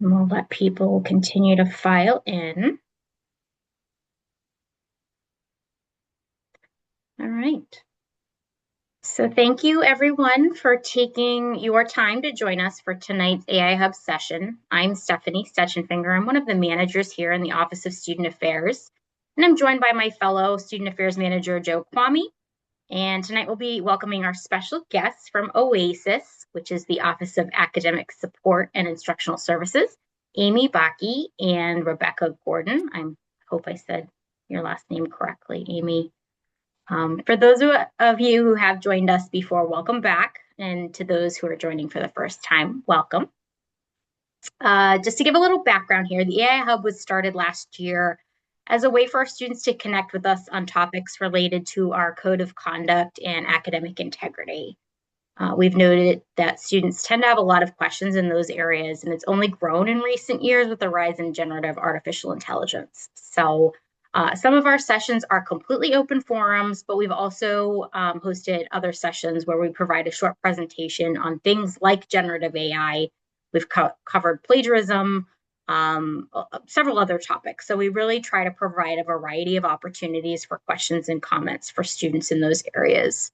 And we'll let people continue to file in. All right. So thank you everyone for taking your time to join us for tonight's AI Hub session. I'm Stephanie Stetchenfinger. I'm one of the managers here in the Office of Student Affairs, and I'm joined by my fellow Student Affairs Manager, Joe Kwame. And tonight we'll be welcoming our special guests from OASIS, which is the Office of Academic Support and Instructional Services, Amy Baki and Rebecca Gordon. I hope I said your last name correctly, Amy. For those of you who have joined us before, welcome back. And to those who are joining for the first time, welcome. Just to give a little background here, the AI Hub was started last year as a way for our students to connect with us on topics related to our code of conduct and academic integrity. We've noted that students tend to have a lot of questions in those areas, and it's only grown in recent years with the rise in generative artificial intelligence. So some of our sessions are completely open forums, but we've also hosted other sessions where we provide a short presentation on things like generative AI. We've covered plagiarism, several other topics. So we really try to provide a variety of opportunities for questions and comments for students in those areas.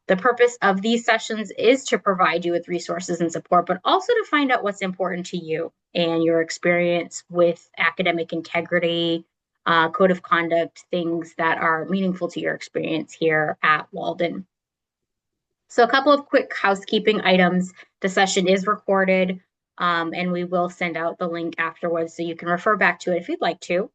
The purpose of these sessions is to provide you with resources and support, but also to find out what's important to you and your experience with academic integrity, code of conduct, things that are meaningful to your experience here at Walden. So a couple of quick housekeeping items. The session is recorded, and we will send out the link afterwards so you can refer back to it if you'd like to.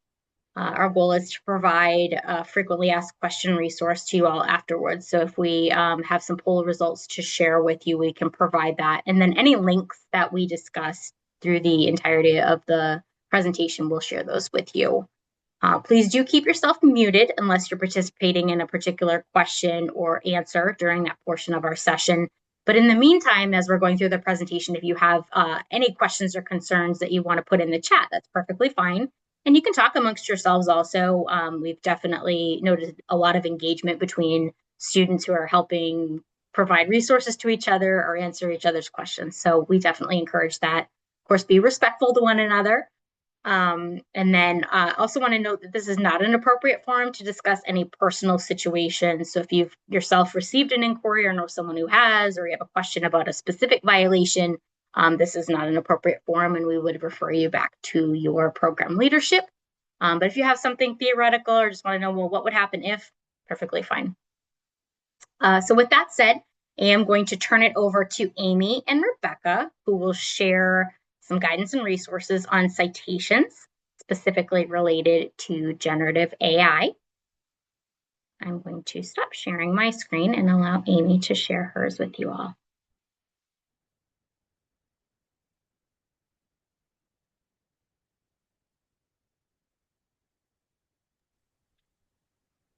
Our goal is to provide a frequently asked question resource to you all afterwards. So if we have some poll results to share with you, we can provide that. And then any links that we discuss through the entirety of the presentation, we'll share those with you. Please do keep yourself muted unless you're participating in a particular question or answer during that portion of our session. But in the meantime, as we're going through the presentation, if you have any questions or concerns that you want to put in the chat, that's perfectly fine. And you can talk amongst yourselves also. We've definitely noticed a lot of engagement between students who are helping provide resources to each other or answer each other's questions. So we definitely encourage that. Of course, be respectful to one another. And then also want to note that this is not an appropriate forum to discuss any personal situations. So if you've yourself received an inquiry or know someone who has, or you have a question about a specific violation, this is not an appropriate forum and we would refer you back to your program leadership. But if you have something theoretical or just want to know, well, what would happen if, perfectly fine. So with that said, I am going to turn it over to Amy and Rebecca, who will share some guidance and resources on citations, specifically related to generative AI. I'm going to stop sharing my screen and allow Amy to share hers with you all.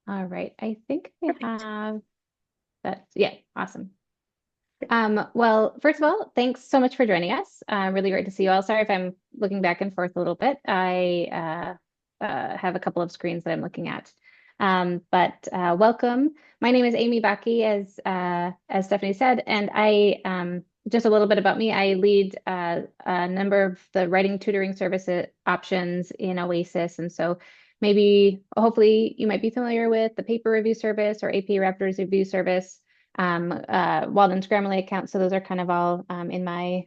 All right, I think we have that. Yeah, awesome. Well, first of all, thanks so much for joining us. Really great to see you all. Sorry if I'm looking back and forth a little bit. I have a couple of screens that I'm looking at. But welcome. My name is Amy Baki, as Stephanie said, and I just a little bit about me. I lead a number of the writing tutoring service options in OASIS, and so maybe hopefully you might be familiar with the paper review service or AP Raptors review service. Walden's Grammarly account. So those are kind of all in my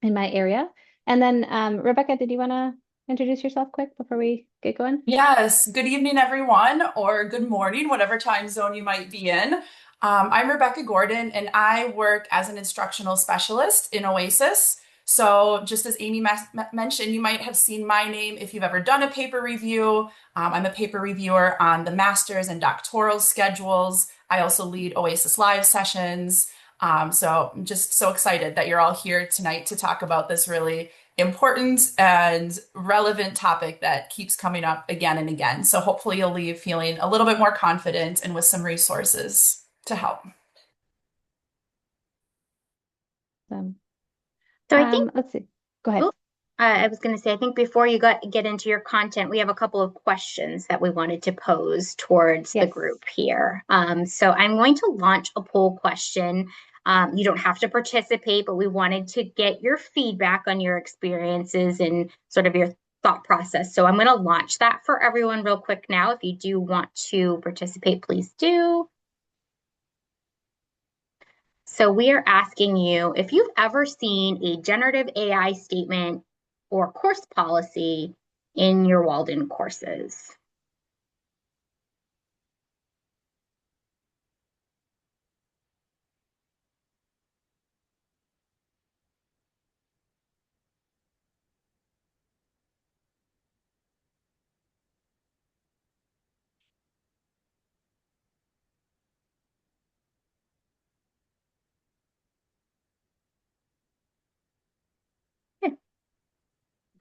area. And then Rebecca, did you want to introduce yourself quick before we get going? Yes, good evening, everyone, or good morning, whatever time zone you might be in. I'm Rebecca Gordon, and I work as an instructional specialist in OASIS. So, just as Amy mentioned, you might have seen my name if you've ever done a paper review. I'm a paper reviewer on the master's and doctoral schedules. I also lead OASIS Live sessions. So, I'm just so excited that you're all here tonight to talk about this really important and relevant topic that keeps coming up again and again. So hopefully you'll leave feeling a little bit more confident and with some resources to help. So I think, Let's see. Go ahead. I was going to say, I think before you get into your content, we have a couple of questions that we wanted to pose towards the Yes. group here. So I'm going to launch a poll question. You don't have to participate, but we wanted to get your feedback on your experiences and sort of your thought process. So I'm going to launch that for everyone real quick now. If you do want to participate, please do. So we are asking you if you've ever seen a generative AI statement or course policy in your Walden courses.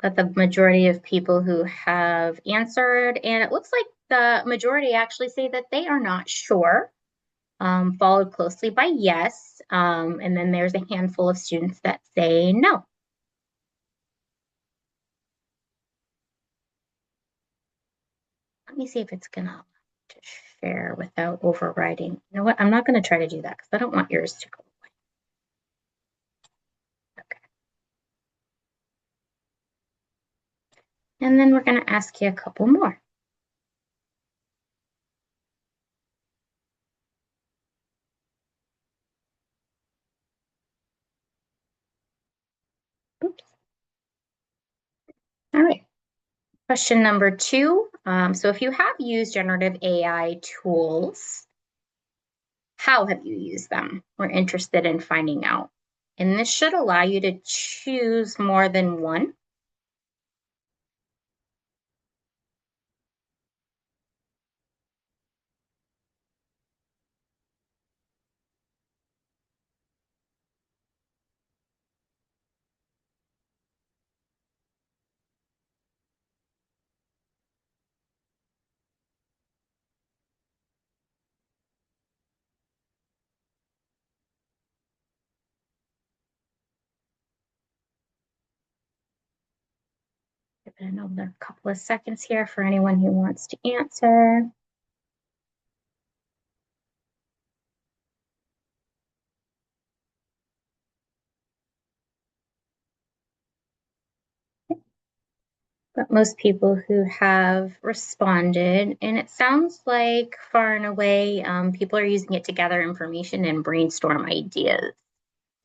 But the majority of people who have answered, and it looks like the majority actually say that they are not sure, followed closely by yes. And then there's a handful of students that say no. Let me see if it's gonna share without overriding. You know what? I'm not gonna try to do that because I don't want yours to go away. Okay. And then we're gonna ask you a couple more. Oops. All right. Question number 2. So if you have used generative AI tools, how have you used them? We're interested in finding out. And this should allow you to choose more than one. Give it another couple of seconds here for anyone who wants to answer. But most people who have responded, and it sounds like far and away, people are using it to gather information and brainstorm ideas.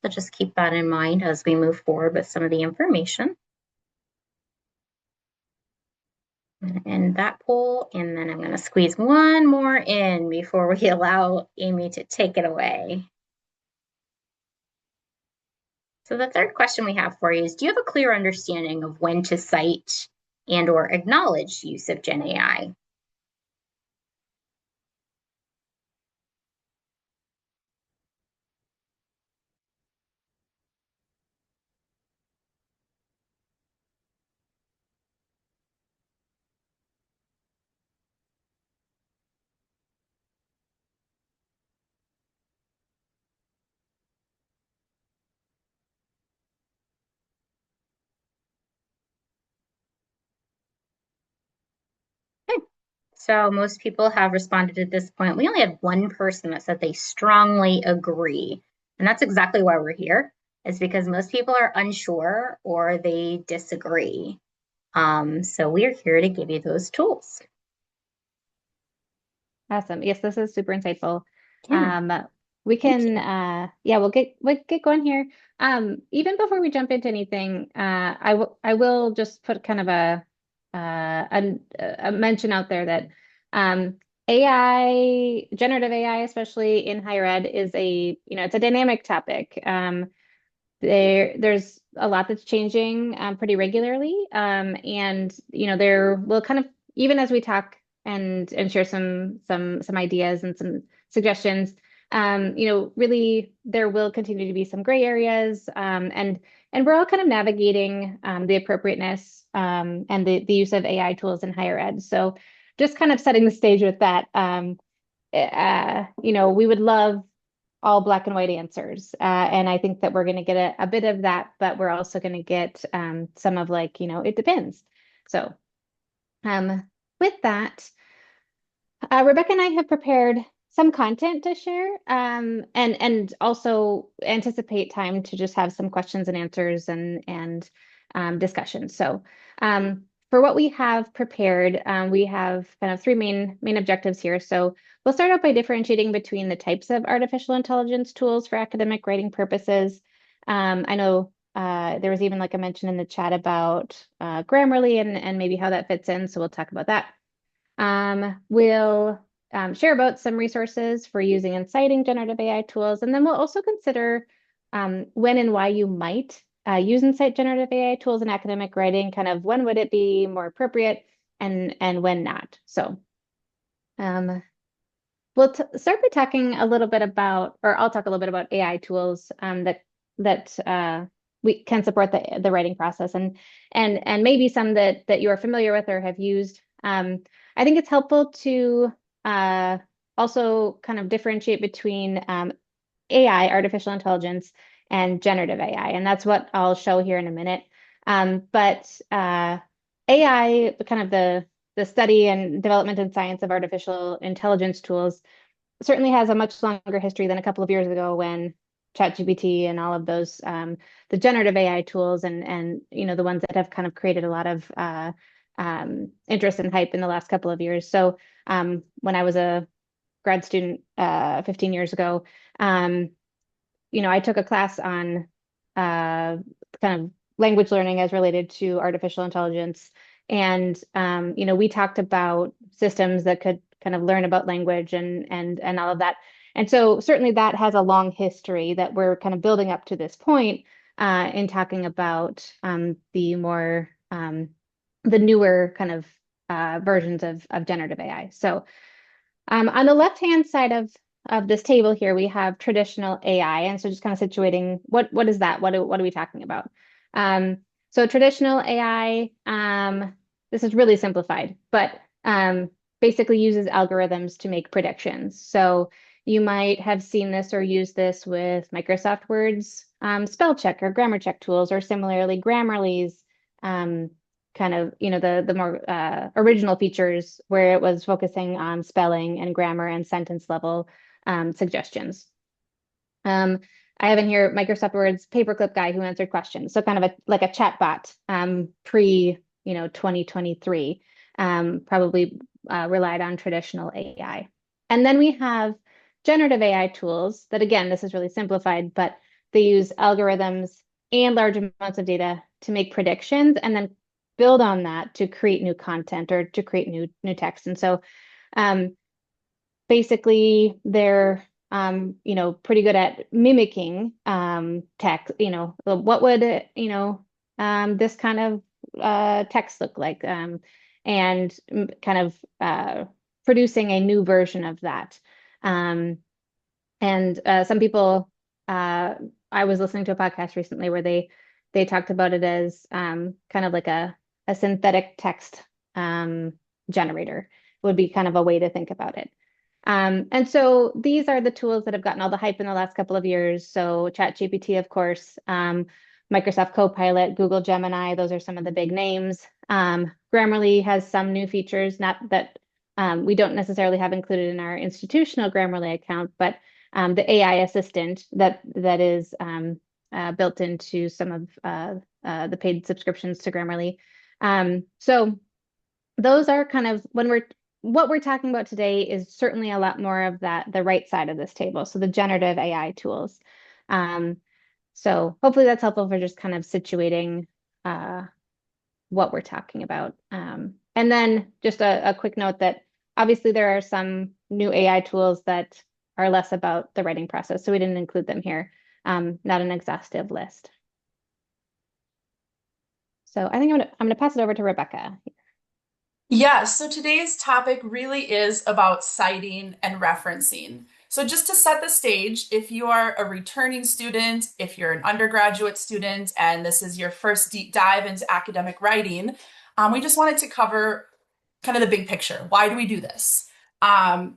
So just keep that in mind as we move forward with some of the information. And end that poll, and then I'm going to squeeze one more in before we allow Amy to take it away. So the third question we have for you is, do you have a clear understanding of when to cite and or acknowledge use of Gen AI? Okay. So most people have responded at this point. We only had one person that said they strongly agree. And that's exactly why we're here, is because most people are unsure or they disagree. So we're here to give you those tools. Awesome. Yes, this is super insightful. Yeah. We can, yeah, we'll get going here. Even before we jump into anything, I will just put kind of a mention out there that AI, generative AI, especially in higher ed, is it's a dynamic topic. There's a lot that's changing pretty regularly, and there will kind of, even as we talk and share some ideas and some suggestions, really there will continue to be some gray areas, and we're all kind of navigating the appropriateness and the use of AI tools in higher ed. So just kind of setting the stage with that. We would love all black and white answers. And I think that we're going to get a bit of that, but we're also going to get some of it depends. So with that, Rebecca and I have prepared some content to share, and also anticipate time to just have some questions and answers and discussion. So, for what we have prepared, we have kind of three main objectives here. So we'll start out by differentiating between the types of artificial intelligence tools for academic writing purposes. I know there was even like a mention in the chat about Grammarly and maybe how that fits in. So we'll talk about that. We'll share about some resources for using and citing generative AI tools, and then we'll also consider when and why you might use and cite generative AI tools in academic writing, kind of when would it be more appropriate and when not. So we'll start by talking a little bit about, or I'll talk a little bit about AI tools that we can support the writing process and maybe some that you are familiar with or have used. I think it's helpful to also kind of differentiate between AI, artificial intelligence, and generative AI, and that's what I'll show here in a minute. But AI, kind of the study and development and science of artificial intelligence tools, certainly has a much longer history than a couple of years ago when ChatGPT and all of those the generative AI tools and the ones that have kind of created a lot of interest and hype in the last couple of years. So when I was a grad student 15 years ago, I took a class on kind of language learning as related to artificial intelligence. And we talked about systems that could kind of learn about language and all of that. And so certainly that has a long history that we're kind of building up to this point in talking about the newer kind of versions of generative AI. So on the left-hand side of this table here, we have traditional AI. And so just kind of situating what is that? What are we talking about? So traditional AI, this is really simplified, but basically uses algorithms to make predictions. So you might have seen this or used this with Microsoft Word's spell check or grammar check tools, or similarly Grammarly's kind of, the more original features where it was focusing on spelling and grammar and sentence level suggestions. I have in here Microsoft Word's paperclip guy who answered questions. So kind of like a chat bot pre, 2023, probably relied on traditional AI. And then we have generative AI tools that, again, this is really simplified, but they use algorithms and large amounts of data to make predictions and then build on that to create new content or to create new text. And so basically they're pretty good at mimicking text. What would this kind of text look like, and kind of producing a new version of that. And some people, I was listening to a podcast recently where they talked about it as kind of like a synthetic text generator would be kind of a way to think about it. And so these are the tools that have gotten all the hype in the last couple of years. So ChatGPT, of course, Microsoft Copilot, Google Gemini, those are some of the big names. Grammarly has some new features, not that we don't necessarily have included in our institutional Grammarly account, but the AI assistant that is built into some of the paid subscriptions to Grammarly. So those are kind of what we're talking about today is certainly a lot more of the right side of this table. So the generative AI tools. So hopefully that's helpful for just kind of situating what we're talking about. And then just a quick note that obviously there are some new AI tools that are less about the writing process. So we didn't include them here. Not an exhaustive list. So I think I'm gonna pass it over to Rebecca. Yes, so today's topic really is about citing and referencing. So just to set the stage, if you are a returning student, if you're an undergraduate student, and this is your first deep dive into academic writing, we just wanted to cover kind of the big picture. Why do we do this? And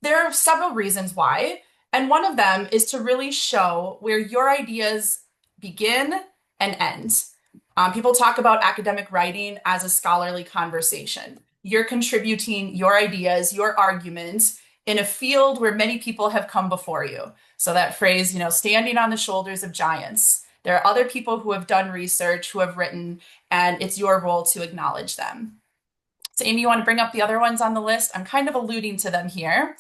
there are several reasons why. And one of them is to really show where your ideas begin and end. People talk about academic writing as a scholarly conversation. You're contributing your ideas, your arguments, in a field where many people have come before you. So that phrase, standing on the shoulders of giants. There are other people who have done research, who have written, and it's your role to acknowledge them. So, Amy, you want to bring up the other ones on the list? I'm kind of alluding to them here.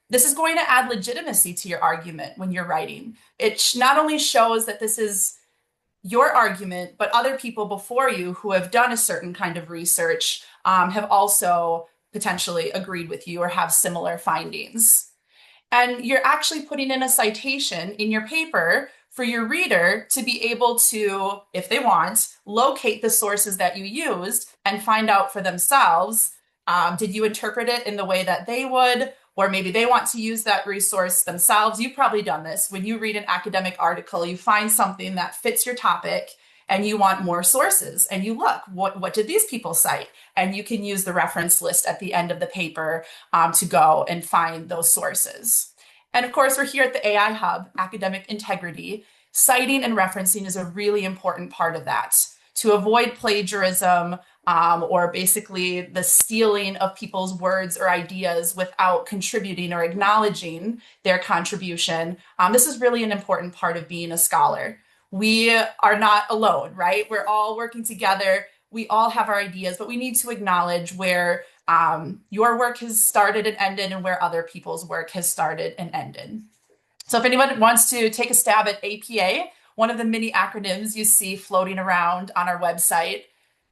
This is going to add legitimacy to your argument when you're writing. It not only shows that this is your argument, but other people before you who have done a certain kind of research have also potentially agreed with you or have similar findings. And you're actually putting in a citation in your paper for your reader to be able to, if they want, locate the sources that you used and find out for themselves. Did you interpret it in the way that they would? Or maybe they want to use that resource themselves. You've probably done this. When you read an academic article, you find something that fits your topic and you want more sources. And you look, what did these people cite? And you can use the reference list at the end of the paper to go and find those sources. And of course, we're here at the AI Hub, academic integrity. Citing and referencing is a really important part of that to avoid plagiarism or basically the stealing of people's words or ideas without contributing or acknowledging their contribution. This is really an important part of being a scholar. We are not alone, right? We're all working together. We all have our ideas, but we need to acknowledge where your work has started and ended and where other people's work has started and ended. So if anyone wants to take a stab at APA, one of the many acronyms you see floating around on our website,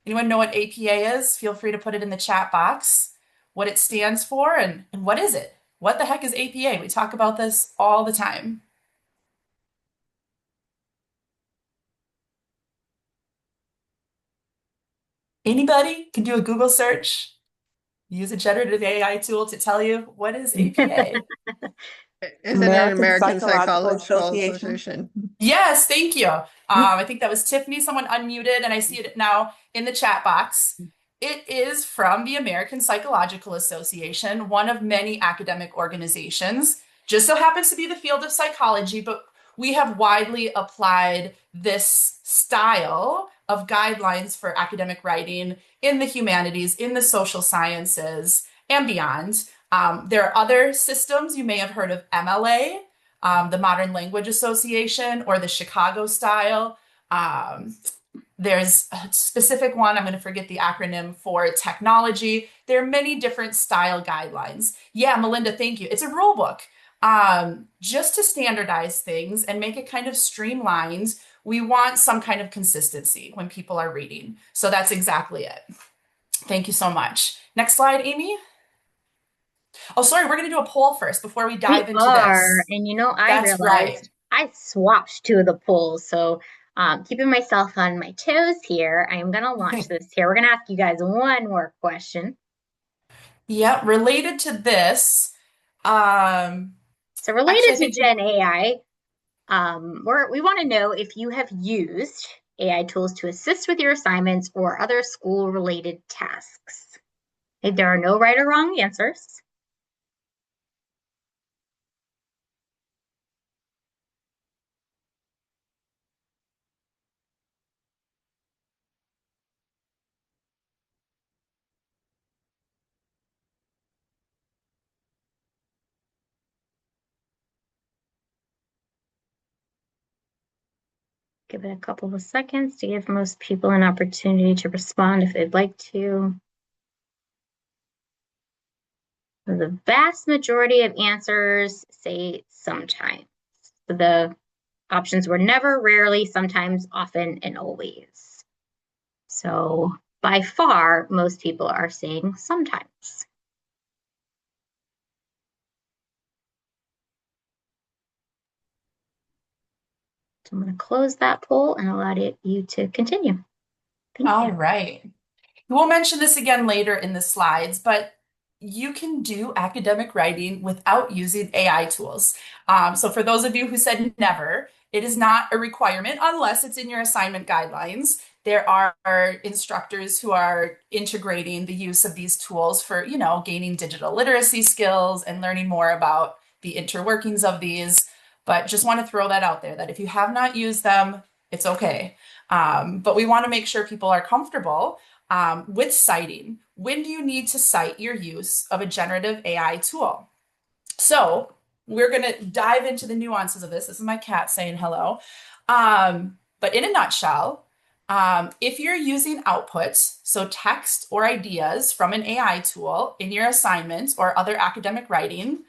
anyone know what APA is? Feel free to put it in the chat box, what it stands for, and what is it? What the heck is APA? We talk about this all the time. Anybody can do a Google search, use a generative AI tool to tell you what is APA. Is it an American Psychological Psychological Association. Association? Yes, thank you. I think that was Tiffany. Someone unmuted, and I see it now in the chat box. It is from the American Psychological Association, one of many academic organizations. Just so happens to be the field of psychology, but we have widely applied this style of guidelines for academic writing in the humanities, in the social sciences, and beyond. There are other systems. You may have heard of MLA, the Modern Language Association, or the Chicago style. There's a specific one, I'm going to forget the acronym for technology. There are many different style guidelines. Yeah, Melinda, thank you. It's a rule book. Just to standardize things and make it kind of streamlined, we want some kind of consistency when people are reading. So that's exactly it. Thank you so much. Next slide, Amy. Oh, sorry, we're going to do a poll first before we dive into this. And I That's realized right. I swapped two of the polls. So keeping myself on my toes here, I am going to launch this here. We're going to ask you guys one more question. Yeah, related to this. So related Actually, I to think Gen AI, we want to know if you have used AI tools to assist with your assignments or other school-related tasks. Okay, there are no right or wrong answers. Give it a couple of seconds to give most people an opportunity to respond if they'd like to. The vast majority of answers say sometimes. So the options were never, rarely, sometimes, often, and always. So by far, most people are saying sometimes. So I'm going to close that poll and allow you to continue. Thank all you. right. We'll mention this again later in the slides, but you can do academic writing without using AI tools. So for those of you who said never, it is not a requirement unless it's in your assignment guidelines. There are instructors who are integrating the use of these tools for, gaining digital literacy skills and learning more about the interworkings of these. But just want to throw that out there that if you have not used them, it's okay. But we want to make sure people are comfortable with citing. When do you need to cite your use of a generative AI tool? So we're going to dive into the nuances of this. This is my cat saying hello. But in a nutshell, if you're using outputs, so text or ideas from an AI tool in your assignments or other academic writing,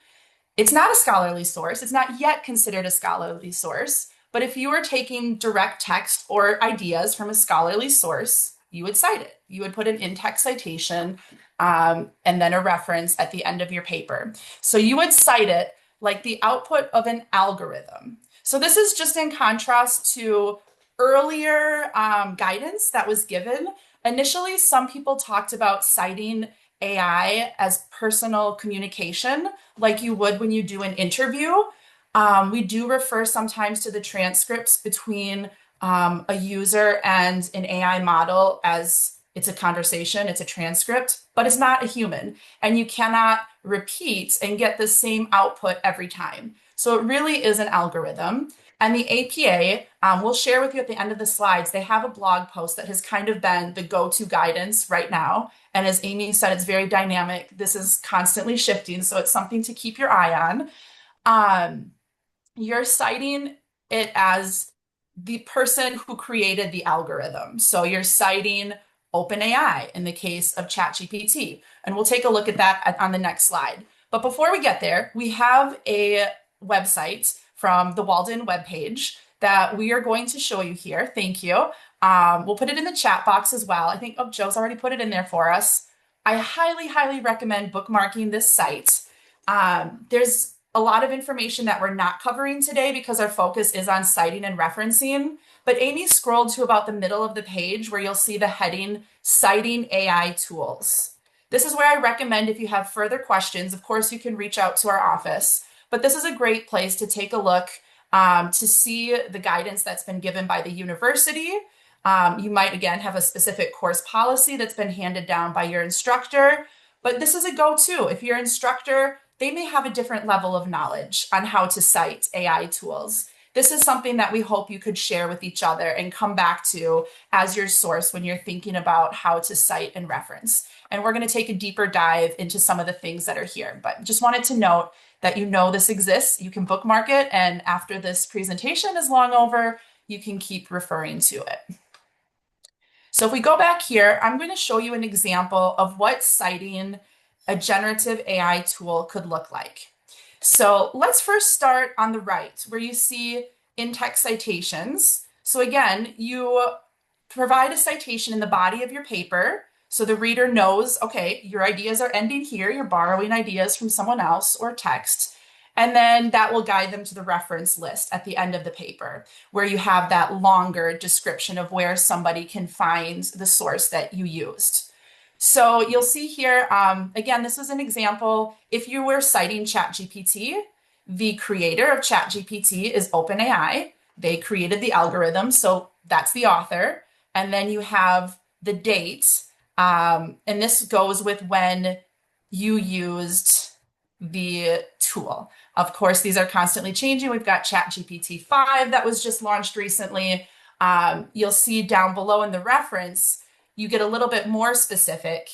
it's not a scholarly source. It's not yet considered a scholarly source. But if you are taking direct text or ideas from a scholarly source, you would cite it. You would put an in-text citation and then a reference at the end of your paper. So you would cite it like the output of an algorithm. So this is just in contrast to earlier guidance that was given. Initially, some people talked about citing AI as personal communication, like you would when you do an interview. We do refer sometimes to the transcripts between a user and an AI model as it's a conversation, it's a transcript, but it's not a human. And you cannot repeat and get the same output every time. So it really is an algorithm. And the APA, we'll share with you at the end of the slides, they have a blog post that has kind of been the go-to guidance right now. And as Amy said, it's very dynamic. This is constantly shifting, so it's something to keep your eye on. You're citing it as the person who created the algorithm. So you're citing OpenAI in the case of ChatGPT. And we'll take a look at that on the next slide. But before we get there, we have a website from the Walden webpage that we are going to show you here. Thank you. We'll put it in the chat box as well. I think, oh, Joe's already put it in there for us. I highly, highly recommend bookmarking this site. There's a lot of information that we're not covering today because our focus is on citing and referencing. But Amy scrolled to about the middle of the page where you'll see the heading, Citing AI Tools. This is where I recommend if you have further questions, of course, you can reach out to our office. But this is a great place to take a look to see the guidance that's been given by the university. You might, again, have a specific course policy that's been handed down by your instructor. But this is a go-to. If your instructor, they may have a different level of knowledge on how to cite AI tools. This is something that we hope you could share with each other and come back to as your source when you're thinking about how to cite and reference. And we're going to take a deeper dive into some of the things that are here. But just wanted to note that you know this exists. You can bookmark it. And after this presentation is long over, you can keep referring to it. So if we go back here, I'm going to show you an example of what citing a generative AI tool could look like. So let's first start on the right where you see in-text citations. So again, you provide a citation in the body of your paper so the reader knows, okay, your ideas are ending here. You're borrowing ideas from someone else or text. And then that will guide them to the reference list at the end of the paper, where you have that longer description of where somebody can find the source that you used. So you'll see here, again, this is an example. If you were citing ChatGPT, the creator of ChatGPT is OpenAI. They created the algorithm, so that's the author. And then you have the date, and this goes with when you used the tool. Of course, these are constantly changing. We've got ChatGPT 5 that was just launched recently. You'll see down below in the reference, you get a little bit more specific.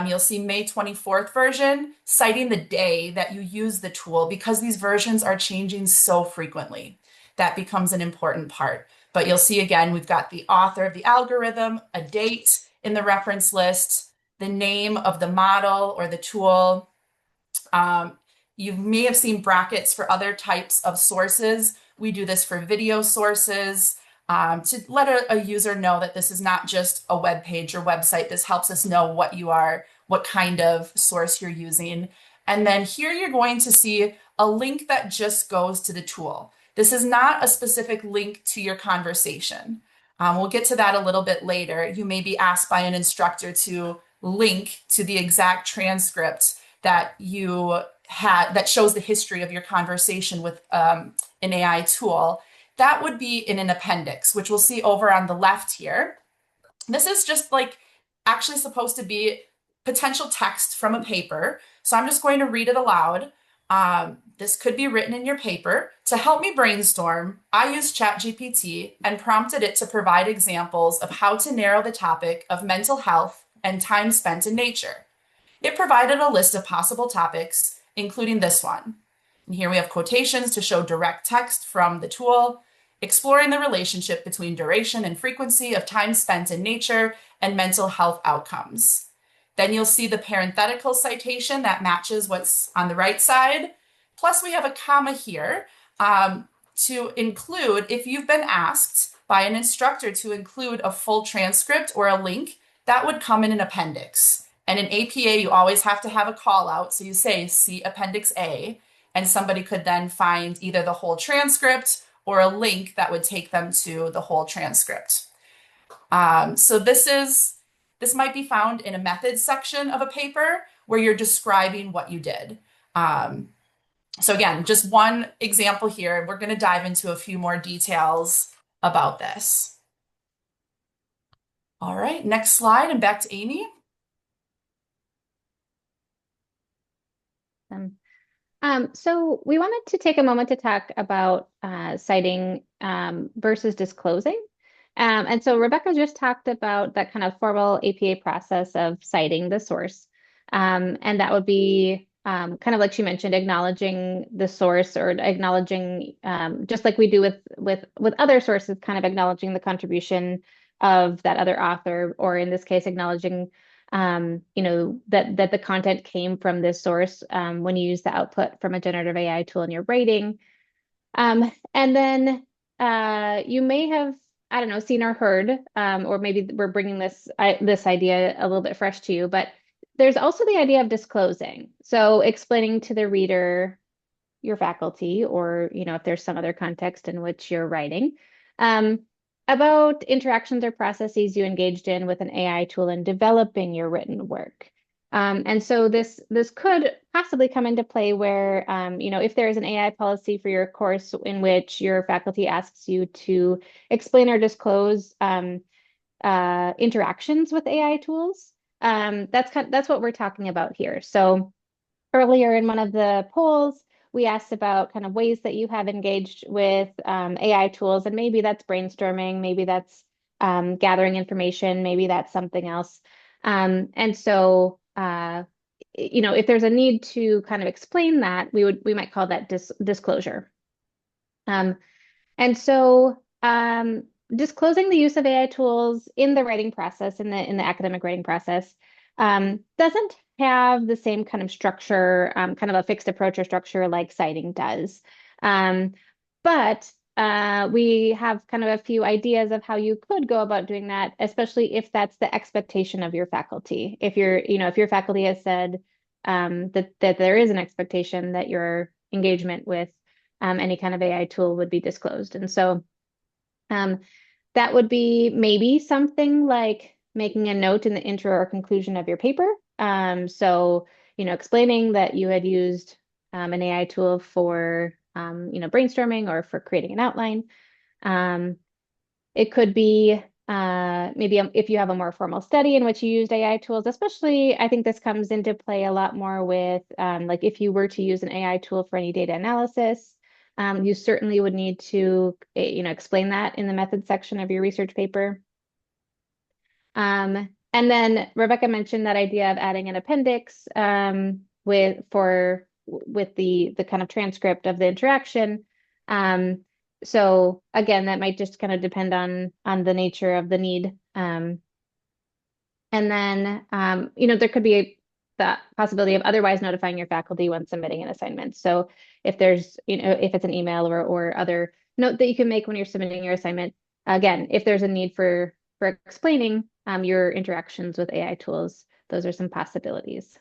You'll see May 24th version, citing the day that you use the tool because these versions are changing so frequently. That becomes an important part. But you'll see again, we've got the author of the algorithm, a date in the reference list, the name of the model or the tool. You may have seen brackets for other types of sources. We do this for video sources. To let a user know that this is not just a web page or website. This helps us know what you are, what kind of source you're using. And then here you're going to see a link that just goes to the tool. This is not a specific link to your conversation. We'll get to that a little bit later. You may be asked by an instructor to link to the exact transcript that you had that shows the history of your conversation with an AI tool. That would be in an appendix, which we'll see over on the left here. This is just like actually supposed to be potential text from a paper. So I'm just going to read it aloud. This could be written in your paper. To help me brainstorm, I used ChatGPT and prompted it to provide examples of how to narrow the topic of mental health and time spent in nature. It provided a list of possible topics, including this one. And here we have quotations to show direct text from the tool, exploring the relationship between duration and frequency of time spent in nature and mental health outcomes. Then you'll see the parenthetical citation that matches what's on the right side. Plus, we have a comma here to include, if you've been asked by an instructor to include a full transcript or a link, that would come in an appendix. And in APA, you always have to have a call out. So you say, see Appendix A, and somebody could then find either the whole transcript or a link that would take them to the whole transcript. So this might be found in a methods section of a paper where you're describing what you did. So again, just one example here. We're going to dive into a few more details about this. All right, next slide and back to Amy. So we wanted to take a moment to talk about citing versus disclosing. And so Rebecca just talked about that kind of formal APA process of citing the source. And that would be kind of like she mentioned, acknowledging the source or acknowledging, just like we do with other sources, kind of acknowledging the contribution of that other author, or in this case, acknowledging that the content came from this source when you use the output from a generative AI tool in your writing. And then you may have, I don't know, seen or heard, or maybe we're bringing this idea a little bit fresh to you, but there's also the idea of disclosing. So explaining to the reader, your faculty, or if there's some other context in which you're writing, about interactions or processes you engaged in with an AI tool in developing your written work. And so this could possibly come into play where, if there is an AI policy for your course in which your faculty asks you to explain or disclose interactions with AI tools, that's what we're talking about here. So earlier in one of the polls, we asked about kind of ways that you have engaged with AI tools, and maybe that's brainstorming, maybe that's gathering information, maybe that's something else. And so, if there's a need to kind of explain that, we might call that disclosure. And so, disclosing the use of AI tools in the writing process, in the academic writing process, doesn't have the same kind of structure, kind of a fixed approach or structure like citing does. But we have kind of a few ideas of how you could go about doing that, especially if that's the expectation of your faculty. If your faculty has said that there is an expectation that your engagement with any kind of AI tool would be disclosed. And so that would be maybe something like making a note in the intro or conclusion of your paper. So, explaining that you had used an AI tool for, brainstorming or for creating an outline. It could be maybe if you have a more formal study in which you used AI tools, especially I think this comes into play a lot more with like if you were to use an AI tool for any data analysis, you certainly would need to, explain that in the methods section of your research paper. And then Rebecca mentioned that idea of adding an appendix with the kind of transcript of the interaction. So again, that might just kind of depend on the nature of the need. And then there could be the possibility of otherwise notifying your faculty when submitting an assignment. So if there's if it's an email or other note that you can make when you're submitting your assignment, again, if there's a need for explaining your interactions with AI tools, those are some possibilities.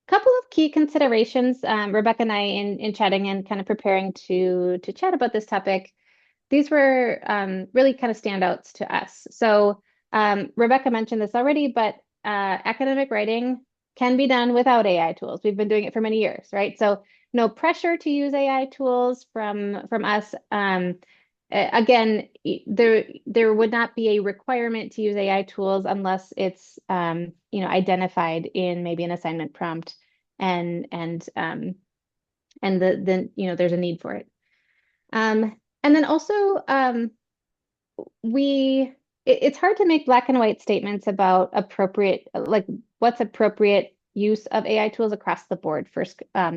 Couple of key considerations. Rebecca and I, in chatting and kind of preparing to chat about this topic, these were really kind of standouts to us. So Rebecca mentioned this already, but academic writing can be done without AI tools. We've been doing it for many years, right? So no pressure to use AI tools from us. Again, there would not be a requirement to use AI tools unless it's identified in maybe an assignment prompt and there's a need for it. And then also it's hard to make black and white statements about appropriate, like what's appropriate use of AI tools across the board for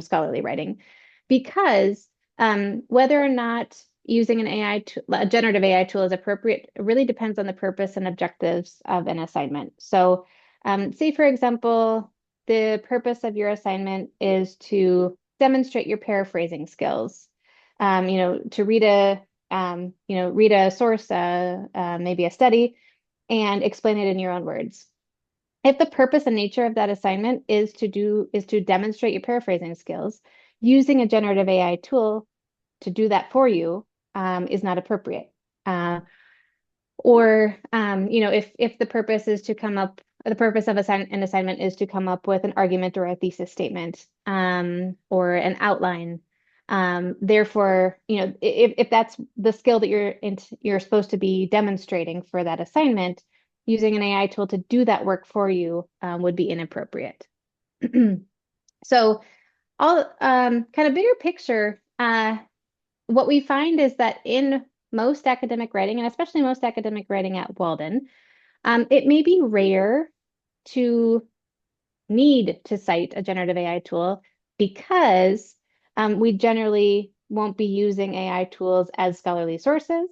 scholarly writing, because whether or not using a generative AI tool is appropriate really depends on the purpose and objectives of an assignment. So, say for example, the purpose of your assignment is to demonstrate your paraphrasing skills. To read a source, maybe a study, and explain it in your own words. If the purpose and nature of that assignment is to demonstrate your paraphrasing skills, using a generative AI tool to do that for you is not appropriate. If the purpose of an assignment is to come up with an argument or a thesis statement or an outline. Therefore, if that's the skill that you're supposed to be demonstrating for that assignment, using an AI tool to do that work for you would be inappropriate. So, all kind of bigger picture, what we find is that in most academic writing, and especially most academic writing at Walden, it may be rare to need to cite a generative AI tool because we generally won't be using AI tools as scholarly sources,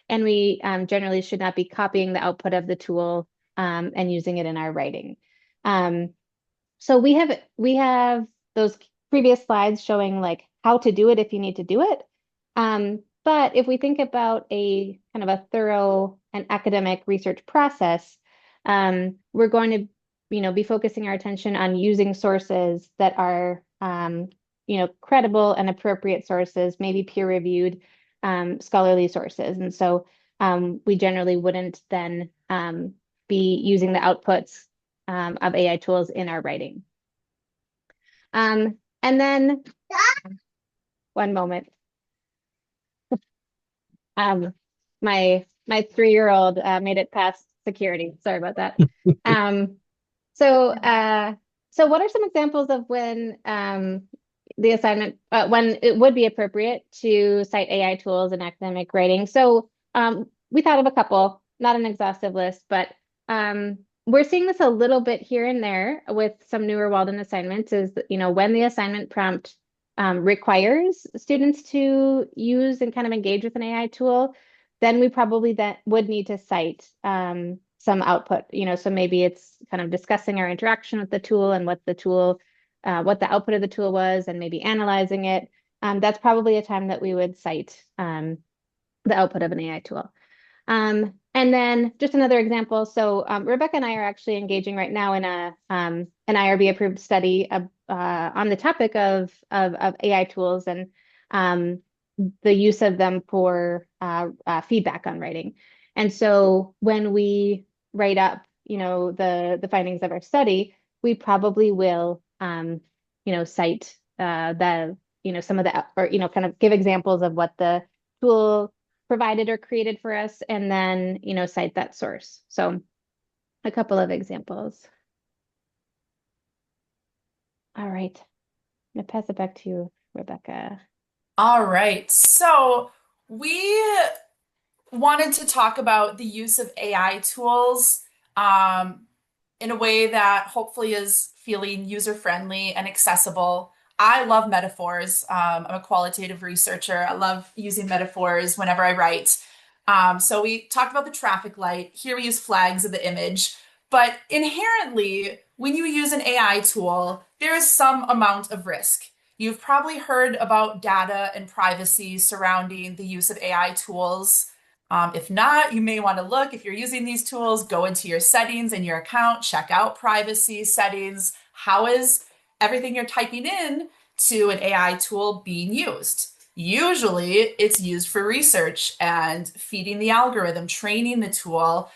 and we generally should not be copying the output of the tool and using it in our writing. So we have those previous slides showing like how to do it if you need to do it. But if we think about a kind of a thorough and academic research process, we're going to, be focusing our attention on using sources that are, credible and appropriate sources, maybe peer-reviewed, scholarly sources. And so we generally wouldn't then be using the outputs of AI tools in our writing. And then, one moment. My 3-year-old made it past security. Sorry about that. So what are some examples of when the assignment when it would be appropriate to cite AI tools in academic writing? So we thought of a couple, not an exhaustive list, but we're seeing this a little bit here and there with some newer Walden assignments. Is when the assignment prompt requires students to use and kind of engage with an AI tool, then we probably would need to cite some output. So maybe it's kind of discussing our interaction with the tool and what the output of the tool was, and maybe analyzing it. That's probably a time that we would cite the output of an AI tool. And then just another example. So Rebecca and I are actually engaging right now in an IRB approved study on the topic of AI tools and the use of them for feedback on writing. And so when we write up, the findings of our study, we probably will, cite some of the, or, kind of give examples of what the tool provided or created for us, and then, cite that source. So a couple of examples. All right. I'm going to pass it back to you, Rebecca. All right. So we wanted to talk about the use of AI tools in a way that hopefully is feeling user-friendly and accessible. I love metaphors. I'm a qualitative researcher. I love using metaphors whenever I write. So we talked about the traffic light. Here we use flags of the image. But inherently, when you use an AI tool, there is some amount of risk. You've probably heard about data and privacy surrounding the use of AI tools. If not, you may want to look, if you're using these tools, go into your settings in your account, check out privacy settings. How is everything you're typing in to an AI tool being used? Usually it's used for research and feeding the algorithm, training the tool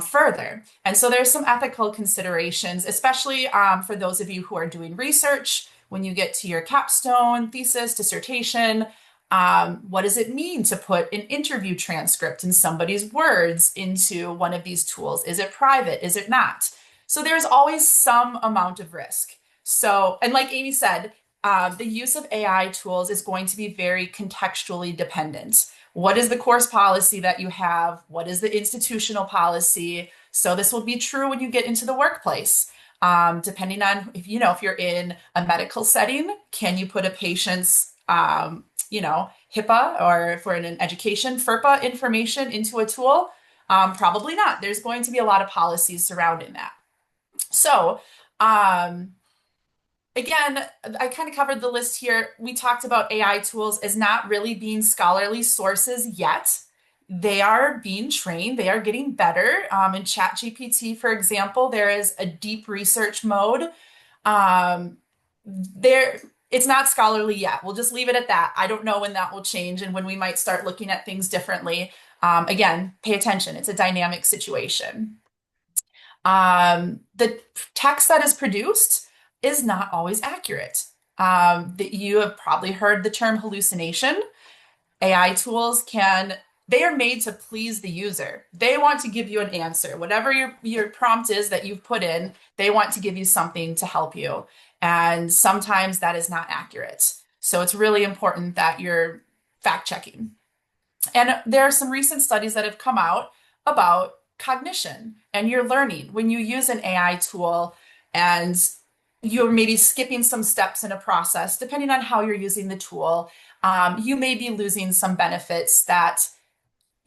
further. And so there's some ethical considerations, especially for those of you who are doing research. When you get to your capstone, thesis, dissertation, what does it mean to put an interview transcript in somebody's words into one of these tools? Is it private? Is it not? So there's always some amount of risk. So, and like Amy said, the use of AI tools is going to be very contextually dependent. What is the course policy that you have? What is the institutional policy? So this will be true when you get into the workplace. Depending on if you're in a medical setting, can you put a patient's HIPAA, or if we're in an education, FERPA information into a tool? Probably not. There's going to be a lot of policies surrounding that. So, again, I kind of covered the list here. We talked about AI tools as not really being scholarly sources yet. They are being trained, they are getting better. In ChatGPT, for example, there is a deep research mode. There, it's not scholarly yet. We'll just leave it at that. I don't know when that will change and when we might start looking at things differently. Again, pay attention. It's a dynamic situation. The text that is produced is not always accurate. That you have probably heard the term hallucination. AI tools they are made to please the user. They want to give you an answer. Whatever your prompt is that you've put in, they want to give you something to help you. And sometimes that is not accurate. So it's really important that you're fact checking. And there are some recent studies that have come out about cognition and your learning. When you use an AI tool and you're maybe skipping some steps in a process, depending on how you're using the tool, you may be losing some benefits that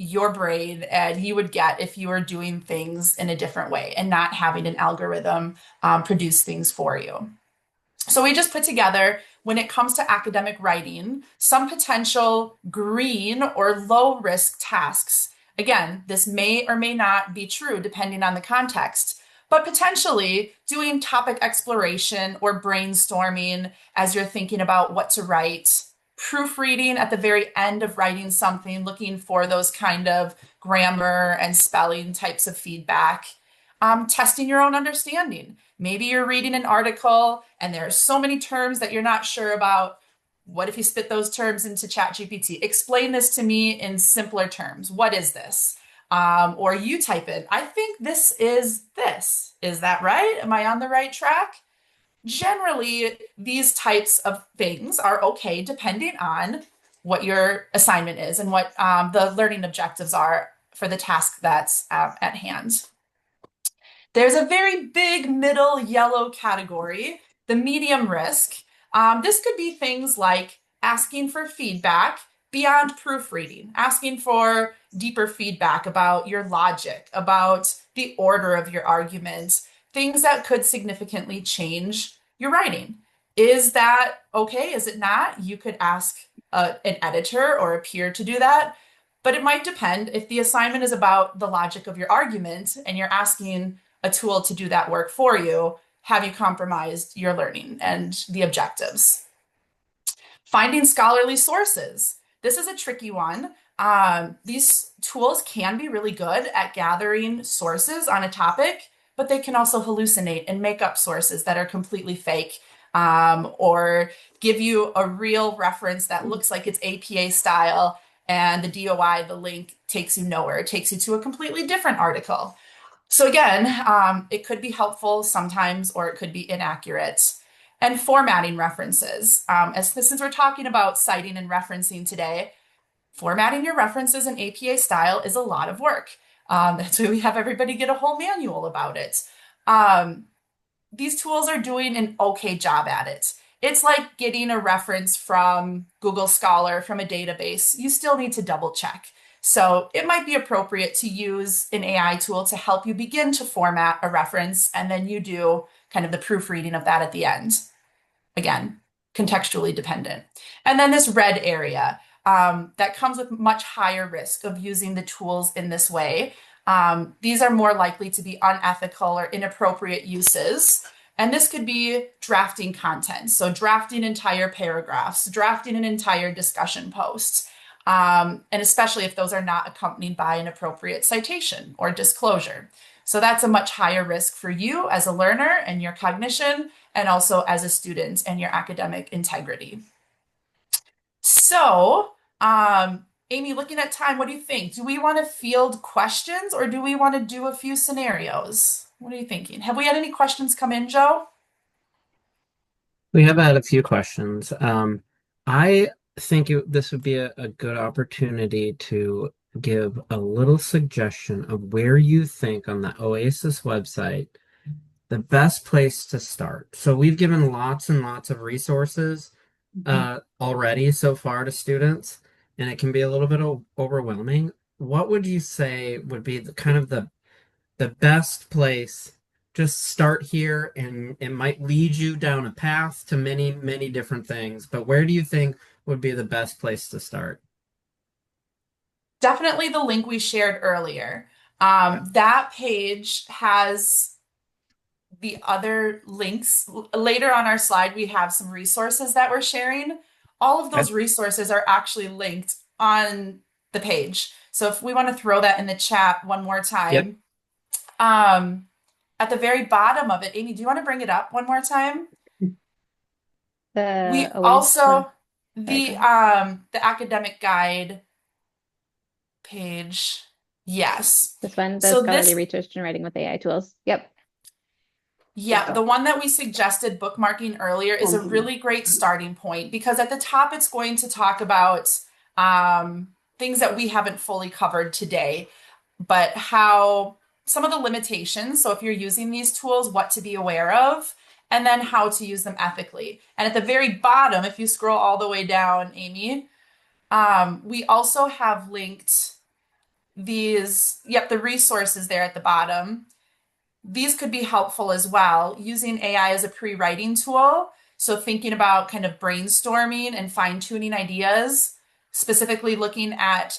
your brain and you would get if you were doing things in a different way and not having an algorithm produce things for you. So we just put together, when it comes to academic writing, some potential green or low risk tasks. Again, this may or may not be true depending on the context, but potentially doing topic exploration or brainstorming as you're thinking about what to write, proofreading at the very end of writing something, looking for those kind of grammar and spelling types of feedback, testing your own understanding. Maybe you're reading an article and there are so many terms that you're not sure about. What if you spit those terms into ChatGPT? Explain this to me in simpler terms. What is this? Or you type in, I think this is this. Is that right? Am I on the right track? Generally, these types of things are okay depending on what your assignment is and what the learning objectives are for the task that's at hand. There's a very big middle yellow category, the medium risk. This could be things like asking for feedback beyond proofreading, asking for deeper feedback about your logic, about the order of your argument, things that could significantly change your writing. Is that okay? Is it not? You could ask an editor or a peer to do that, but it might depend. If the assignment is about the logic of your argument and you're asking a tool to do that work for you, have you compromised your learning and the objectives? Finding scholarly sources. This is a tricky one. These tools can be really good at gathering sources on a topic, but they can also hallucinate and make up sources that are completely fake, or give you a real reference that looks like it's APA style, and the DOI, the link, takes you nowhere. It takes you to a completely different article. So again, it could be helpful sometimes, or it could be inaccurate. And formatting references. Since we're talking about citing and referencing today, formatting your references in APA style is a lot of work. That's why we have everybody get a whole manual about it. These tools are doing an okay job at it. It's like getting a reference from Google Scholar from a database. You still need to double check. So it might be appropriate to use an AI tool to help you begin to format a reference, and then you do kind of the proofreading of that at the end. Again, contextually dependent. And then this red area that comes with much higher risk of using the tools in this way. These are more likely to be unethical or inappropriate uses. And this could be drafting content. So drafting entire paragraphs, drafting an entire discussion post. And especially if those are not accompanied by an appropriate citation or disclosure. So that's a much higher risk for you as a learner and your cognition, and also as a student and your academic integrity. So, Amy, looking at time, what do you think? Do we want to field questions, or do we want to do a few scenarios? What are you thinking? Have we had any questions come in, Joe? We have had a few questions. I think this would be a good opportunity to give a little suggestion of where you think on the OASIS website the best place to start. So we've given lots and lots of resources already so far to students, and it can be a little bit overwhelming. What would you say would be kind of the best place? Just start here, and it might lead you down a path to many, many different things. But where do you think would be the best place to start? Definitely the link we shared earlier. Okay. That page has the other links. Later on our slide, we have some resources that we're sharing. All of Okay. those resources are actually linked on the page. So if we want to throw that in the chat one more Yep. time, um, at the very bottom of it, Amy, do you want to bring it up one more time? The We OASIS one. also Sorry, go the ahead. the academic guide page. Yes. This one, the So scholarly this research and writing with AI tools. Yep. Yeah, the one that we suggested bookmarking earlier is a really great starting point because at the top it's going to talk about things that we haven't fully covered today, but how some of the limitations. So if you're using these tools, what to be aware of, and then how to use them ethically. And at the very bottom, if you scroll all the way down, Amy, we also have linked the resources there at the bottom. These could be helpful as well, using AI as a pre-writing tool. So thinking about kind of brainstorming and fine-tuning ideas, specifically looking at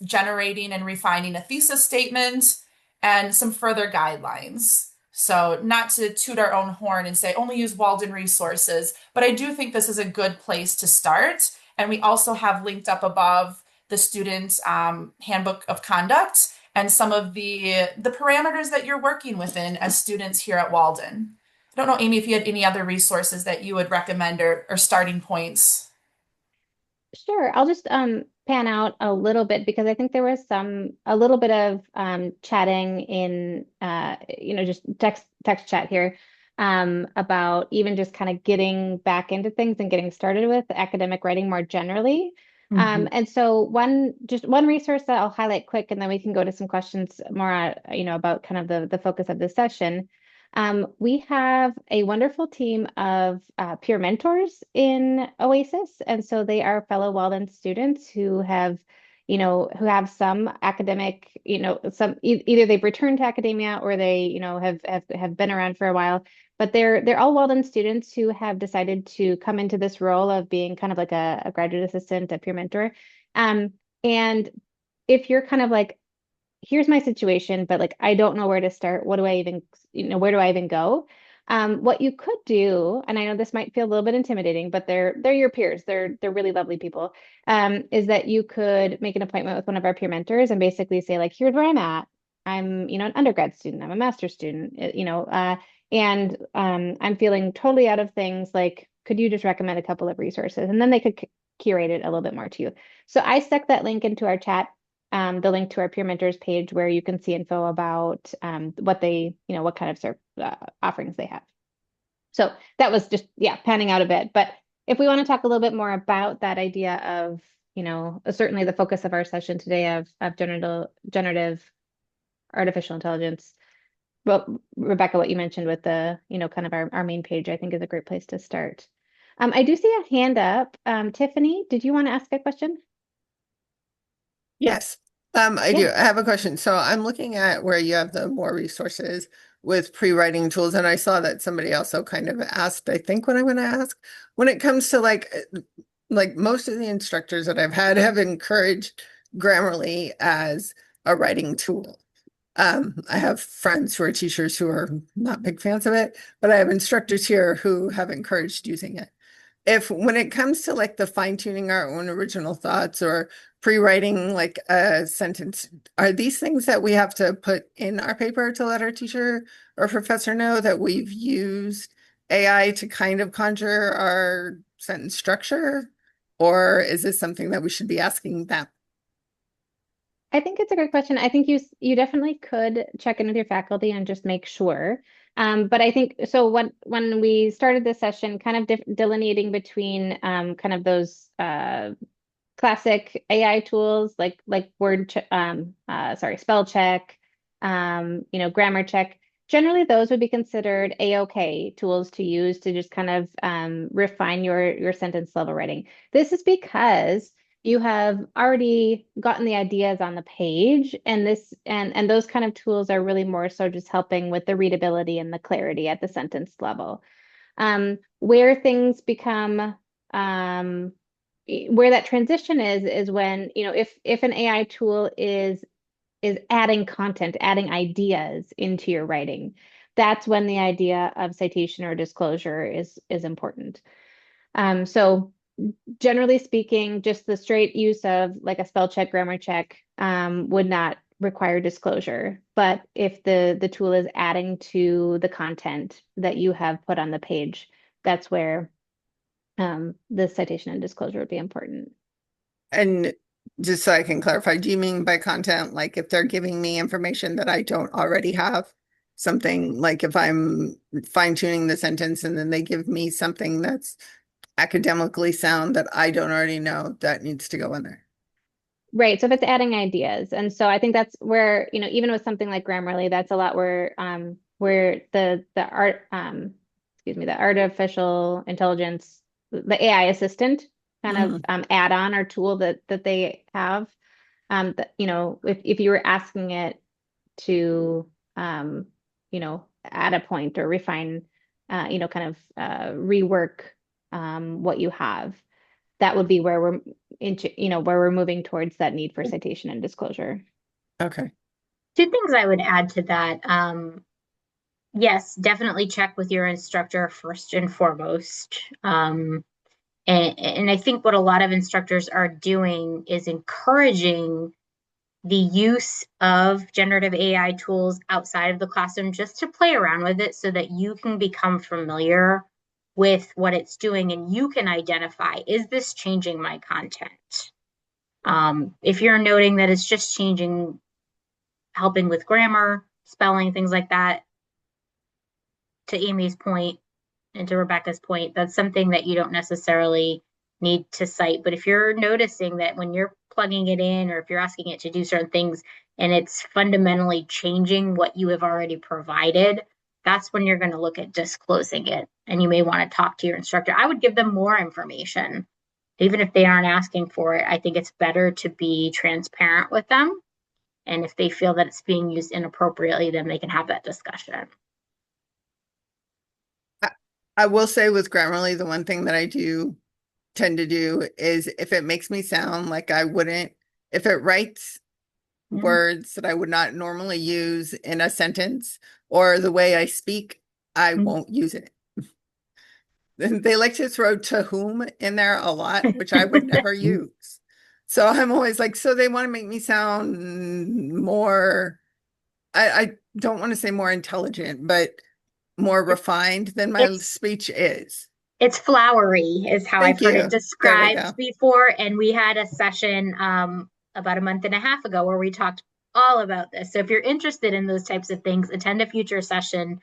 generating and refining a thesis statement and some further guidelines. So not to toot our own horn and say only use Walden resources, but I do think this is a good place to start. And we also have linked up above the student handbook of conduct and some of the parameters that you're working within as students here at Walden. I don't know, Amy, if you had any other resources that you would recommend or starting points. Sure. I'll just pan out a little bit because I think there was a little bit of chatting in just text chat here about even just kind of getting back into things and getting started with academic writing more generally. And so one resource that I'll highlight quick, and then we can go to some questions more about kind of the focus of this session. We have a wonderful team of peer mentors in OASIS, and so they are fellow Walden students who have some academic, some either they've returned to academia or they, have been around for a while. But they're all Walden students who have decided to come into this role of being kind of like a graduate assistant, a peer mentor. And if you're kind of like, here's my situation, but like I don't know where to start. What do I even, where do I even go? What you could do, and I know this might feel a little bit intimidating, but they're your peers. They're really lovely people. Is that you could make an appointment with one of our peer mentors and basically say like, here's where I'm at. I'm, an undergrad student. I'm a master's student. And I'm feeling totally out of things. Like, could you just recommend a couple of resources? And then they could curate it a little bit more to you. So I stuck that link into our chat, the link to our peer mentors page where you can see info about what they, what kind of offerings they have. So that was just, yeah, panning out a bit. But if we want to talk a little bit more about that idea of, certainly the focus of our session today of generative artificial intelligence. Well, Rebecca, what you mentioned with the, kind of our main page, I think is a great place to start. I do see a hand up. Tiffany, did you want to ask a question? Yes, I Yeah. do. I have a question. So I'm looking at where you have the more resources with pre-writing tools, and I saw that somebody also kind of asked, I think what I'm going to ask, when it comes to like most of the instructors that I've had have encouraged Grammarly as a writing tool. I have friends who are teachers who are not big fans of it, but I have instructors here who have encouraged using it. If when it comes to like the fine tuning our own original thoughts or pre-writing like a sentence, are these things that we have to put in our paper to let our teacher or professor know that we've used AI to kind of conjure our sentence structure? Or is this something that we should be asking them? I think it's a good question. I think you definitely could check in with your faculty and just make sure. But I think so. When we started this session, kind of delineating between kind of those classic AI tools like spell check, grammar check. Generally, those would be considered A-OK tools to use to just kind of refine your sentence level writing. This is because you have already gotten the ideas on the page, and those kind of tools are really more so just helping with the readability and the clarity at the sentence level. Where things become where that transition is when, if an AI tool is adding content, adding ideas into your writing, that's when the idea of citation or disclosure is important. So generally speaking, just the straight use of like a spell check, grammar check would not require disclosure. But if the tool is adding to the content that you have put on the page, that's where the citation and disclosure would be important. And just so I can clarify, do you mean by content, like if they're giving me information that I don't already have? Something like if I'm fine-tuning the sentence and then they give me something that's academically sound that I don't already know, that needs to go in there. Right. So if it's adding ideas. And so I think that's where, even with something like Grammarly, that's a lot where the art the artificial intelligence, the AI assistant kind of Mhm. add-on or tool that they have. That, if you were asking it to add a point or refine kind of rework what you have, that would be where we're into, where we're moving towards that need for citation and disclosure. Okay. Two things I would add to that. Yes, definitely check with your instructor first and foremost. And I think what a lot of instructors are doing is encouraging the use of generative AI tools outside of the classroom just to play around with it so that you can become familiar with what it's doing and you can identify, is this changing my content? If you're noting that it's just changing, helping with grammar, spelling, things like that, to Amy's point and to Rebecca's point, that's something that you don't necessarily need to cite. But if you're noticing that when you're plugging it in or if you're asking it to do certain things and it's fundamentally changing what you have already provided, that's when you're going to look at disclosing it. And you may want to talk to your instructor. I would give them more information. Even if they aren't asking for it, I think it's better to be transparent with them. And if they feel that it's being used inappropriately, then they can have that discussion. I will say with Grammarly, the one thing that I do tend to do is if it makes me sound like I wouldn't, if it writes Mhm. words that I would not normally use in a sentence or the way I speak, I won't use it. They like to throw to whom in there a lot, which I would never use. So I'm always like, so they want to make me sound more, I don't want to say more intelligent, but more refined than my It's speech is. It's flowery, is how I've Thank heard it you. There we described go. before. And we had a session about a month and a half ago where we talked all about this. So if you're interested in those types of things, attend a future session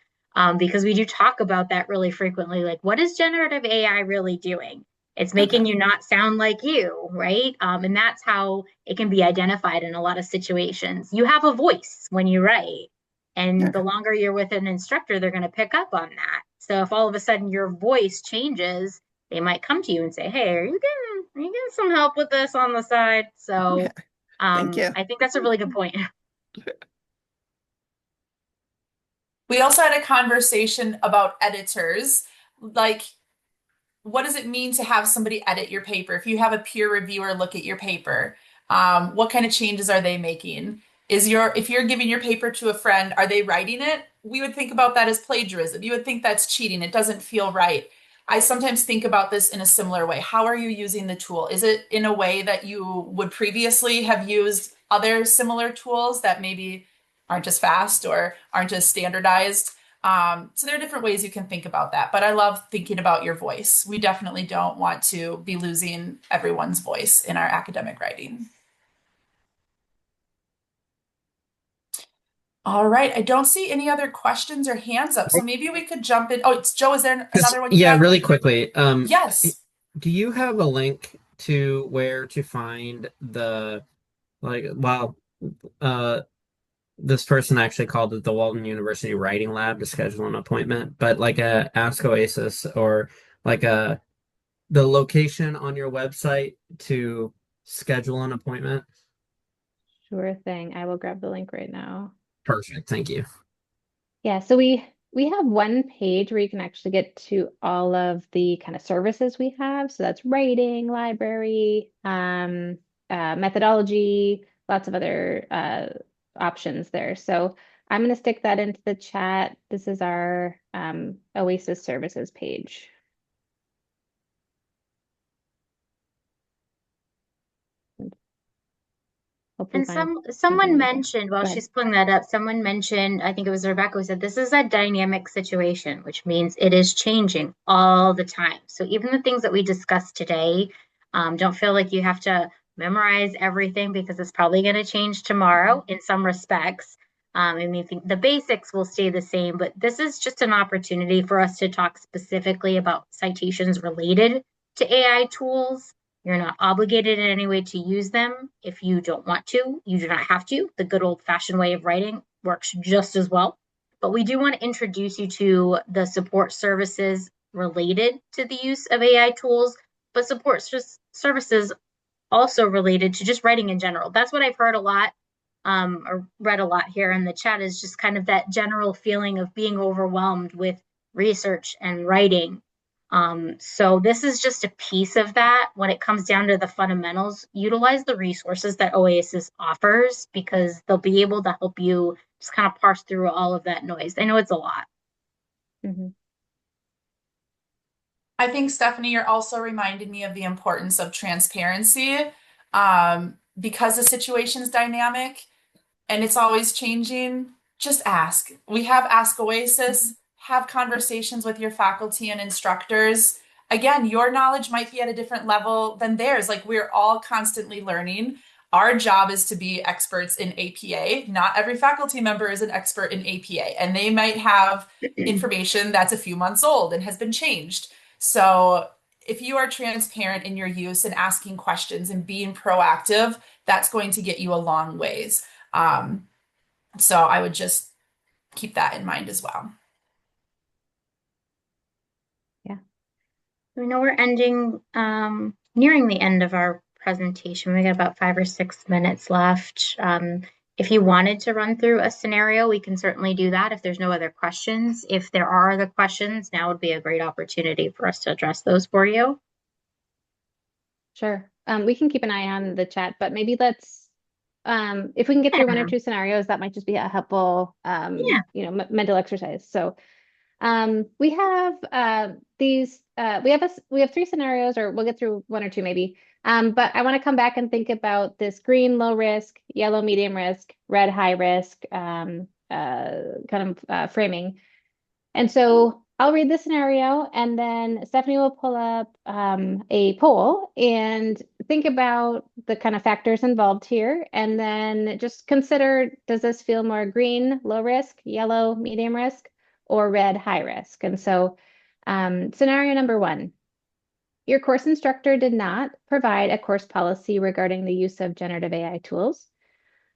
because we do talk about that really frequently. Like, what is generative AI really doing? It's Okay. making you not sound like you, right? And that's how it can be identified in a lot of situations. You have a voice when you write. And the Okay. longer you're with an instructor, they're going to pick up on that. So if all of a sudden your voice changes, they might come to you and say, "Hey, are you getting some help with this on the side?" Yeah. So Thank you. I think that's a really good point. We also had a conversation about editors. Like, what does it mean to have somebody edit your paper? If you have a peer reviewer look at your paper, what kind of changes are they making? If you're giving your paper to a friend, are they writing it? We would think about that as plagiarism. You would think that's cheating. It doesn't feel right. I sometimes think about this in a similar way. How are you using the tool? Is it in a way that you would previously have used other similar tools that maybe aren't as fast or aren't as standardized? So there are different ways you can think about that, but I love thinking about your voice. We definitely don't want to be losing everyone's voice in our academic writing. All right. I don't see any other questions or hands up. So maybe we could jump in. Oh, it's Joe. Is there another one you Yeah, have? really quickly. Yes. Do you have a link to where to find the like? Well, uh, this person actually called it the Walton University Writing Lab to schedule an appointment, but like a Ask Oasis or like a the location on your website to schedule an appointment. Sure thing. I will grab the link right now. Perfect. Thank you. Yeah, so we have one page where you can actually get to all of the kind of services we have. So that's writing, library, methodology, lots of other options there. So I'm going to stick that into the chat. This is our OASIS services page. Hopefully And find something someone right here. mentioned while Go ahead. she's pulling that up, someone mentioned, I think it was Rebecca who said this is a dynamic situation, which means it is changing all the time. So even the things that we discussed today, don't feel like you have to memorize everything because it's probably going to change tomorrow in some respects. I mean, the basics will stay the same, but this is just an opportunity for us to talk specifically about citations related to AI tools. You're not obligated in any way to use them. If you don't want to, you do not have to. The good old fashioned way of writing works just as well. But we do want to introduce you to the support services related to the use of AI tools, but services also related to just writing in general. That's what I've heard a lot, or read a lot here in the chat, is just kind of that general feeling of being overwhelmed with research and writing. So this is just a piece of that. When it comes down to the fundamentals, utilize the resources that OASIS offers because they'll be able to help you just kind of parse through all of that noise. I know it's a lot. Mhm. I think, Stephanie, you're also reminding me of the importance of transparency because the situation's dynamic and it's always changing. Just ask. We have Ask Oasis, have conversations with your faculty and instructors. Again, your knowledge might be at a different level than theirs. Like we're all constantly learning. Our job is to be experts in APA. Not every faculty member is an expert in APA, and they might have information that's a few months old and has been changed. So if you are transparent in your use and asking questions and being proactive, that's going to get you a long ways. So I would just keep that in mind as well. Yeah. We know we're nearing the end of our presentation. We got about 5 or 6 minutes left. If you wanted to run through a scenario, we can certainly do that if there's no other questions. If there are other questions, now would be a great opportunity for us to address those for you. Sure. We can keep an eye on the chat, but maybe let's if we can get through one or two scenarios, that might just be a helpful Yeah. mental exercise. So we have we have three scenarios, or we'll get through one or two maybe. But I want to come back and think about this green low risk, yellow medium risk, red high risk kind of framing. And so I'll read the scenario, and then Stephanie will pull up a poll and think about the kind of factors involved here, and then just consider, does this feel more green, low risk, yellow, medium risk, or red, high risk? And so scenario number one, your course instructor did not provide a course policy regarding the use of generative AI tools.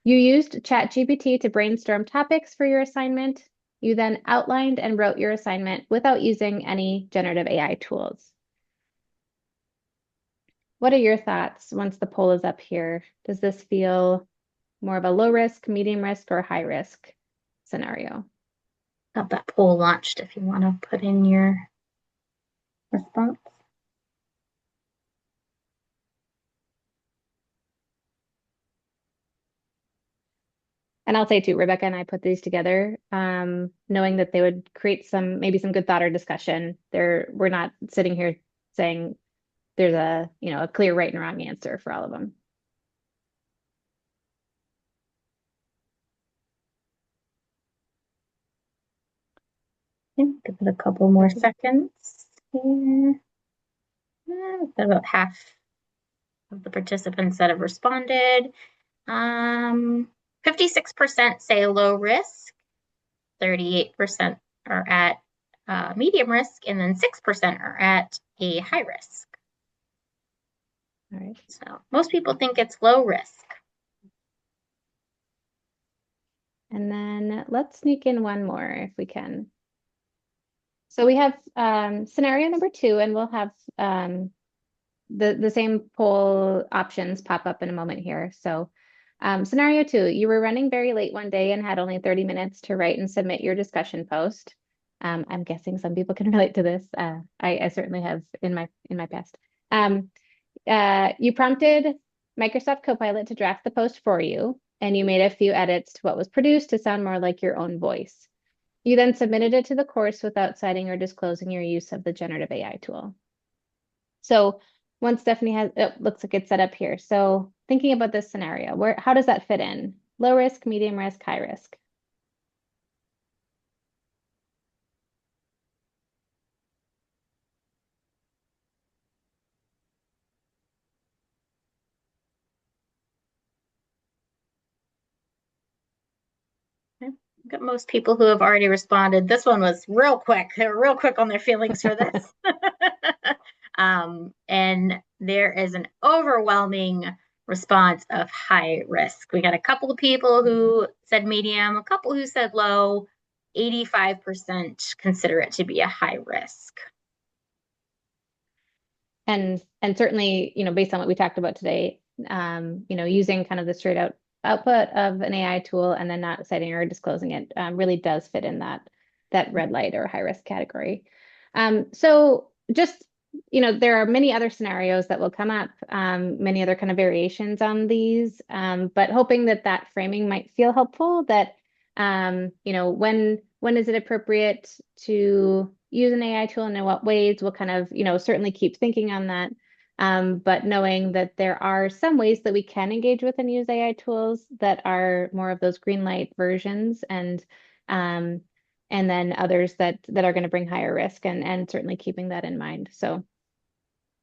You used ChatGPT to brainstorm topics for your assignment. You then outlined and wrote your assignment without using any generative AI tools. What are your thoughts once the poll is up here? Does this feel more of a low risk, medium risk, or high risk scenario? Got that poll launched if you want to put in your response. And I'll say too, Rebecca and I put these together, knowing that they would create maybe some good thought or discussion. We're not sitting here saying there's a clear right and wrong answer for all of them. Give it a couple more seconds here. About half of the participants that have responded. 56% say low risk, 38% are at medium risk, and then 6% are at a high risk. All right. So most people think it's low risk. And then let's sneak in one more if we can. So we have scenario number 2, and we'll have the same poll options pop up in a moment here. So scenario 2, you were running very late one day and had only 30 minutes to write and submit your discussion post. I'm guessing some people can relate to this. I certainly have in my past. You prompted Microsoft Copilot to draft the post for you, and you made a few edits to what was produced to sound more like your own voice. You then submitted it to the course without citing or disclosing your use of the generative AI tool. So once Stephanie has, it looks like it's set up here. So thinking about this scenario, how does that fit in? Low risk, medium risk, high risk? Got most people who have already responded. This one was real quick. They were real quick on their feelings for this. And there is an overwhelming response of high risk. We got a couple of people who said medium, a couple who said low, 85% consider it to be a high risk. And certainly, based on what we talked about today, using kind of the straight out output of an AI tool and then not citing or disclosing it really does fit in that red light or high risk category. So just, there are many other scenarios that will come up, many other kind of variations on these, but hoping that framing might feel helpful, that, when is it appropriate to use an AI tool and in what ways? We'll kind of, certainly keep thinking on that. But knowing that there are some ways that we can engage with and use AI tools that are more of those green light versions, and then others that are going to bring higher risk, and certainly keeping that in mind. So,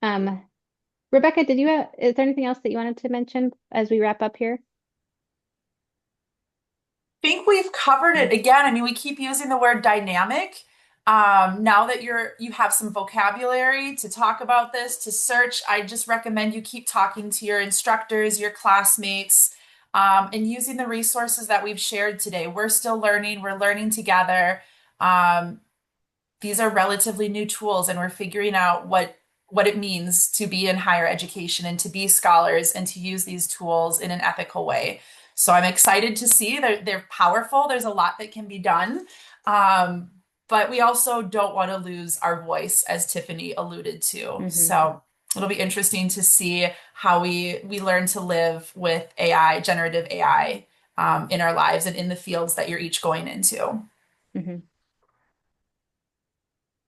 Rebecca, is there anything else that you wanted to mention as we wrap up here? Think we've covered it. Again, I mean, we keep using the word dynamic. Now that you have some vocabulary to talk about this, to search, I just recommend you keep talking to your instructors, your classmates, and using the resources that we've shared today. We're still learning, we're learning together. These are relatively new tools, and we're figuring out what it means to be in higher education and to be scholars and to use these tools in an ethical way. So I'm excited to see they're powerful. There's a lot that can be done. But we also don't want to lose our voice, as Tiffany alluded to. Mm-hmm. So it'll be interesting to see how we learn to live with AI, generative AI, in our lives and in the fields that you're each going into. Mm-hmm.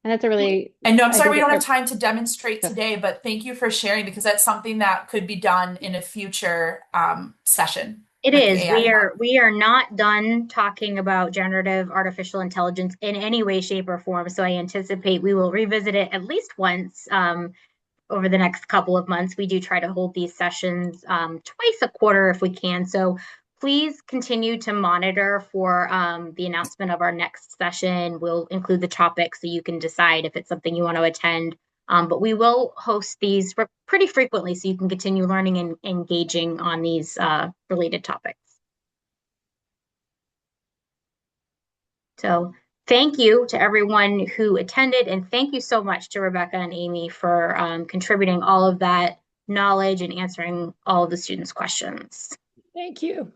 And that's a really... And no, I'm sorry we don't have time to demonstrate today, but thank you for sharing, because that's something that could be done in a future session. It is. We are not done talking about generative artificial intelligence in any way, shape, or form. So I anticipate we will revisit it at least once over the next couple of months. We do try to hold these sessions twice a quarter if we can. So please continue to monitor for the announcement of our next session. We'll include the topic so you can decide if it's something you want to attend. But we will host these pretty frequently so you can continue learning and engaging on these related topics. So thank you to everyone who attended, and thank you so much to Rebecca and Amy for contributing all of that knowledge and answering all of the students' questions. Thank you.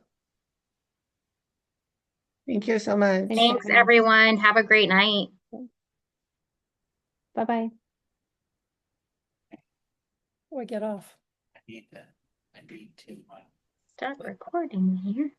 Thank you so much. Thanks, everyone. Have a great night. Bye-bye. Oh, I get off. I need to. Start recording here.